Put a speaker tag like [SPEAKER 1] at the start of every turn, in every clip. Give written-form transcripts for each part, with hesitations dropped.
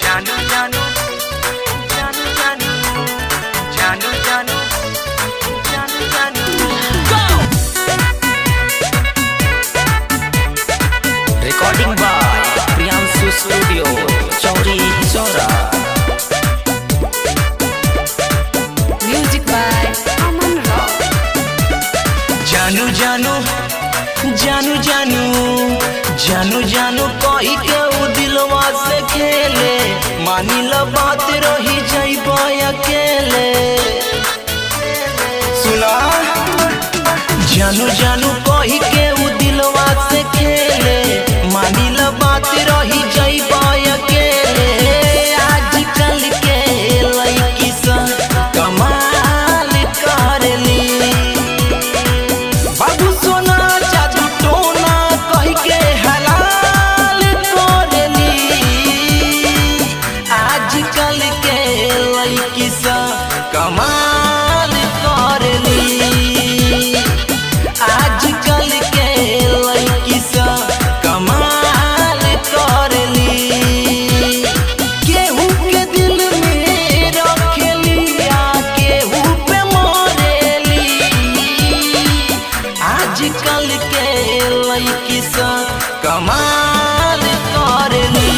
[SPEAKER 1] जानू जानू जानू जानू जानू जानू जानू जानू
[SPEAKER 2] recording by Priyanshu studio Chauri Chaura.
[SPEAKER 3] Music by Aman Rock.
[SPEAKER 1] जानू जानू जानू जानू जानू जानू कही के उ दिलवा से खेले, मानी ला बात रही जाइब अकेले। सुना जानू जानू कही के उ दिलवा से खेले, मानी ला बात रही जाइब अकेले। आजकल के लड़की सन कमाल करेली, बाबू सोना जादू टोना कही के हलाल करेली। आजकल के लड़की सन कमाल करेली, आजकल के लड़की सन कमाल करेली। केहू के दिल में रखेली आ केहू पे मरेली। आजकल के लड़की सन कमाल करेली,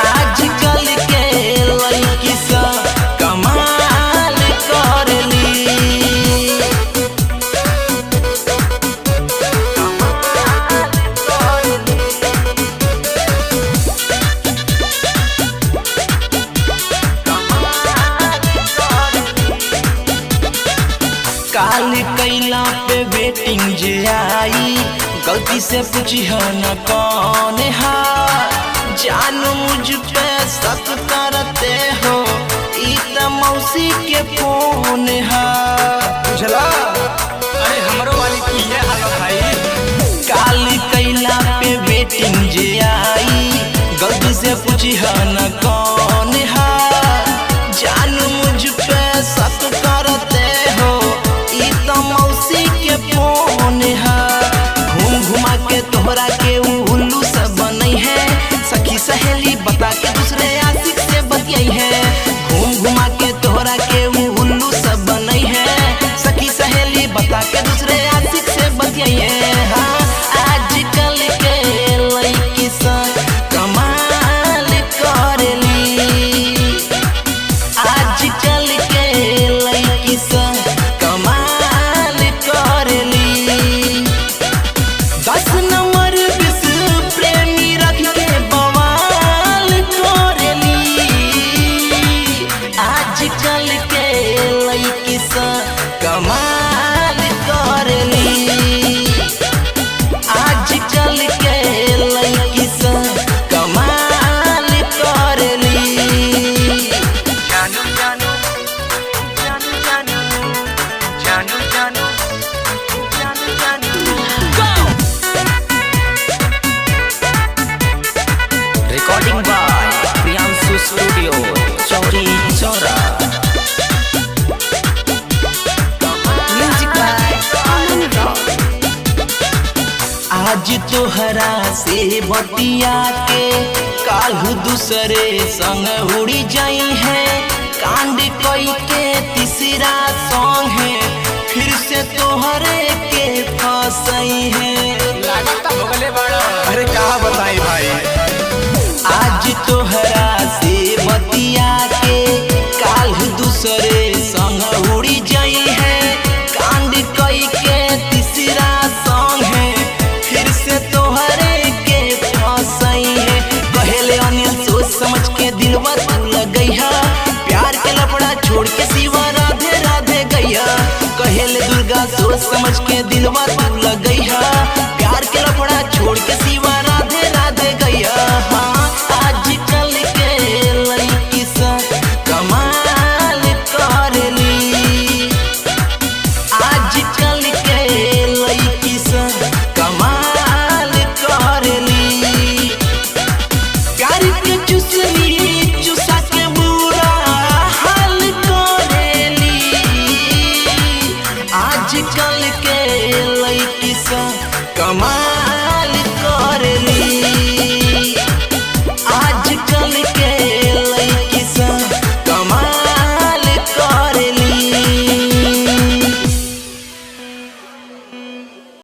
[SPEAKER 1] आजकल के लड़की सन कमाल करेली। काल कैला पे वेटिंग जे आई, गलती से पूछी न कौन है। जानू मुझ पे शक करते हो, ई त मौसी के फोन है। बुझला अरे हमरो वाली की है हाल भाई। काल कैला पे वेटिंग जे आई, गलती से पूछी न कौन है। जानू मुझ पे शक करते हो, ई त मौसी के फोन है। घूम घुमा के तोहरा के उल्लू सब बनई है, सखी सहेली बता के दूसरे आशिक से बतियाई है। घूम घुमा के तोहरा के उल्लू सब बनई है, सखी सहेली बता के दूसरे आशिक से बतियाई है। हाँ, आजकल के लड़की सन कमाल करेली, आजकल के लड़की सन कमाल करेली। 10 नंबर 20 प्रेमी रख के बवाल करेली। आजकल के लड़की सन कमाल करेली, आजकल के लड़की सन कमाल करेली। जानू जानू जानू जानू जानू जानू जानू
[SPEAKER 2] recording by Priyanshu studio Chauri Chaura.
[SPEAKER 3] Music by Aman Rock.
[SPEAKER 1] आज तोहरा से बतिया के काल्हू दूसरे संग उड़ी जाई है। कांड कई के तीसरा सॉन्ग है, फिर से तोहरे के फंसई है।
[SPEAKER 4] अरे कहा बताई भाई।
[SPEAKER 1] आज तोहरा से बतिया के काल्हू दूसरे संग उड़ी जाई है। कांड कई के तीसरा सॉन्ग है, फिर से तोहरे के फंसई है। कहेले अनिल सोच समझ के दिलवा तू लगई है, प्यार के लफड़ा छोड़ के सिवा राधे राधे गैया। कहेले दुर्गा सोच समझ के दिलवा तू लग